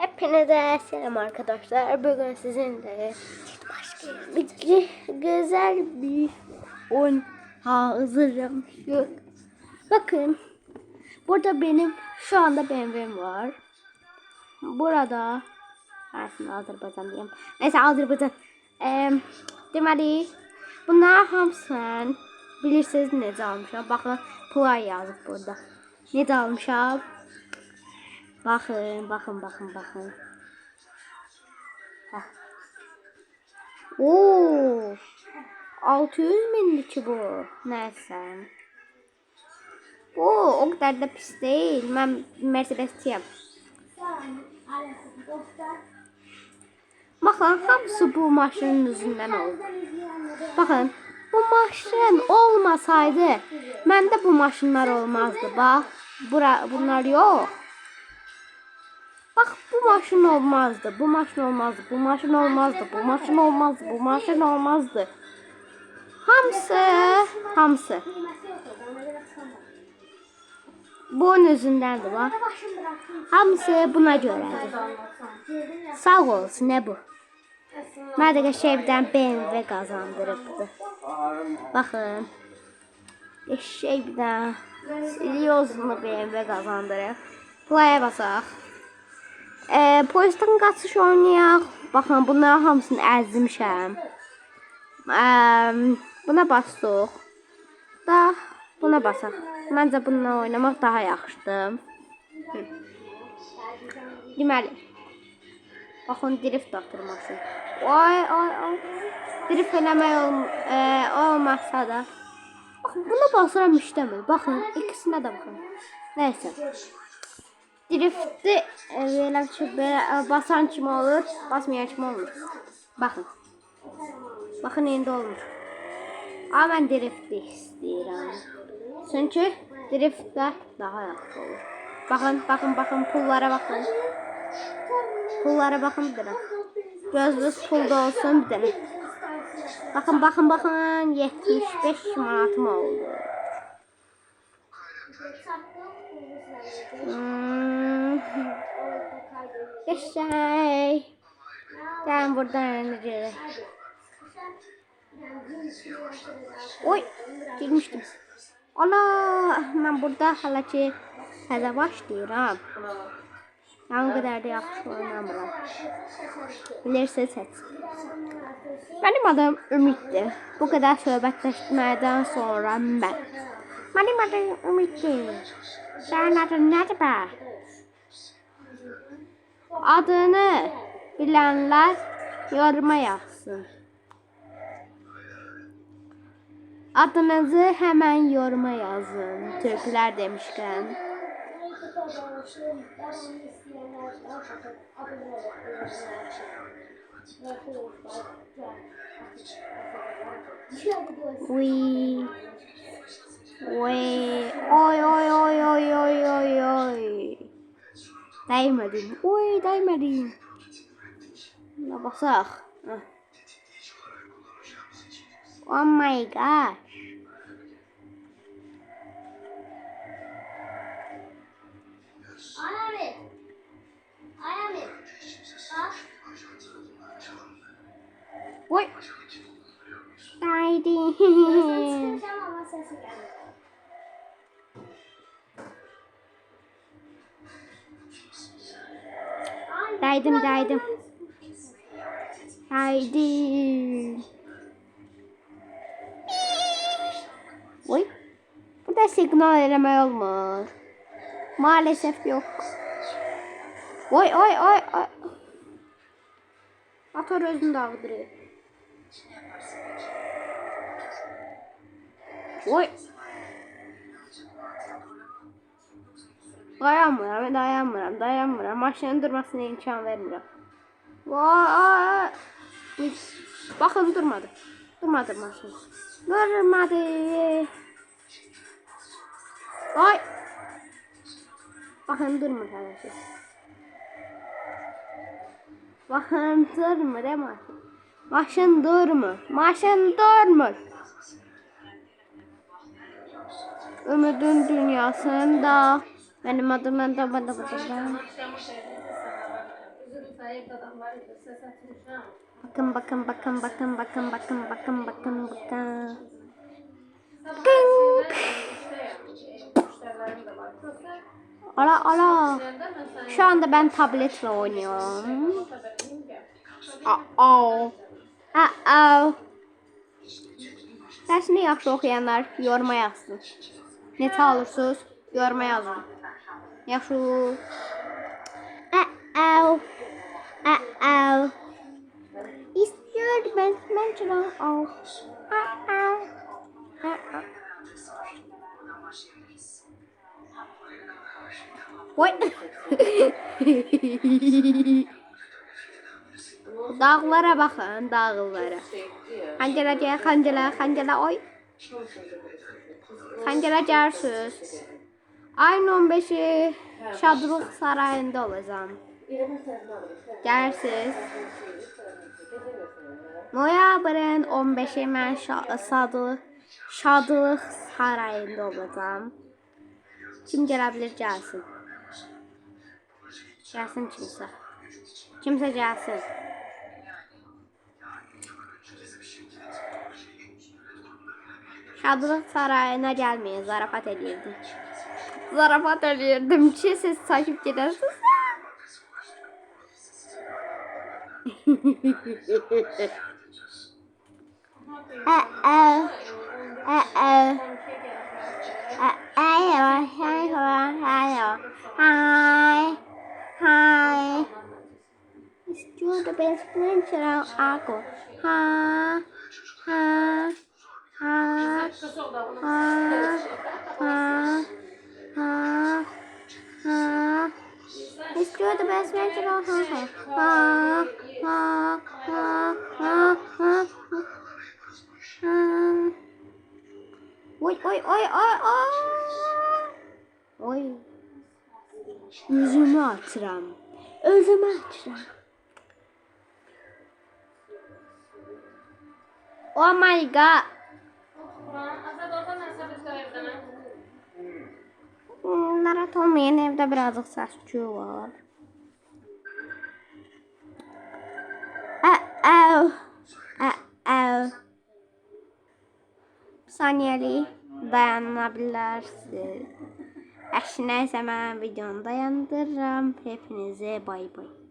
Hepinize selam arkadaşlar. Bugün sizinle güzel bir oyun hazırım. Bakın, burada benim şu anda BMW'm var. Burada aslında Azerbaycan diyeyim. Neyse Azerbaycan. Deməli, bunlar hamısını bilirsiniz necə almışam. Bakın, pulay yazıb burada. Necə almışam? Bakın. Heh. Oo, 600 binlik ki bu. Neyse. Oo, o kadar da pis değil. Ben Mercedes'tiyim. Bakın, hamısı bu maşının yüzünden oldu. Bakın, bu maşın olmasaydı, məndə bu maşınlar olmazdı. Bak, bunlar yok. Bak, bu maşın olmazdı. Bu maşın olmazdı. Bu maşın olmazdı. Bu maşın olmazdı. Bu maşın olmazdı. Hamısı. Bunun yüzündendir bak. Hamısı buna görədir. Sağ olsun, ne bu? Mən də qəşəngdən BMW qazandırıbdı. Bakın. Qəşəngdən Siliozunu BMW qazandırıb. Playa basaq. Polisdən qaçış oynayaq. Baxın, bunların hamısını əzmişəm. Buna basdıq. Buna basaq. Məncə bununla oynamaq daha yaxşıdır. Deməli. Baxın, drift atırmasın. Ay. Drift eləmək olmazsa da. Baxın, buna basıram işləmir. Baxın, ikisinə də baxın. Nəysə. Drift'i böyle basan kim olur, basmayan kim olur. Bakın indi olmuş. Ama ben drift'i istəyirəm. Çünkü drift'də daha yaxşı olur. Bakın pullara bakın. Pullara bakın bir dənə. Gözünüz pulda olsun bir dənə. Bakın 75 manatım oldu. Geçey. Ben buradan ineceğim. Oy, girmiştim. Allah, ben burada hala ki hələ başlayıram. Ben o kadar da yaxşı oynamıram. Bilirsiniz heç. Benim adım Ümit'dir. Bu kadar söhbətləşməkdən sonra Benim adım Ümit'dir. Sənin adın nədir bə? Adını bilenler yoruma yazsın. Adınızı hemen yoruma yazın. Türkler demişken. Oy. Değmedim. Oy, değmedim. Buna basaq. Oh my gosh. Oy. Haydi. Daydım. Haydi. Oy. Burada signal eləmək olmur. Maalesef yok. Oy. Motor özünü dağıdırır. Oy. Dayanmıram. Maşının durmasına imkan vermirəm. Vay. Bakın durmadı maşın. Durmadı. Ay. Bakın durmur arkadaşlar. Bakın durmur maşın. Maşın durmur. Ümidin dünyasında benim adım Bakın bakın bakın bakın bakın bakın bakın bakın bakın. Ala ala. Şu anda ben tabletle oynuyorum. Aa. Aa. Dersini yaxşı oxuyanlar yoruma yazsın. Neçə alırsınız? Yoruma yazın. Yaxşı. Aa. Aa. İstiyor ben çıran al. Aa. Oy. Dağlara bakın, dağlara. Xəncələ, oy. Xəncələ gərsiniz. Ayın 15-i Şadlıq Sarayında olacağım. Gərsiniz. Noyabrın 15-i mən Şadlıq Sarayında olacağım. Kim gələ bilir gəlsin. Gəlsin kimsə. Kimsə gəlsin. Şadlıq Sarayına gəlməyin, zarafat edirdim. Zarafat edirdim ki, siz takip gedərsiniz. Hi. Istiyor da ben çıran aku. Ha. İstiyor da ben çıran Oy. Oy. Özümü atıram. Oh my god. Narahat olmayın, evde birazcık səs-küy var. Saniyəlik dayana bilərsiniz. Əşinə isə mən videonu dayandırıram. Hepinize bay bay.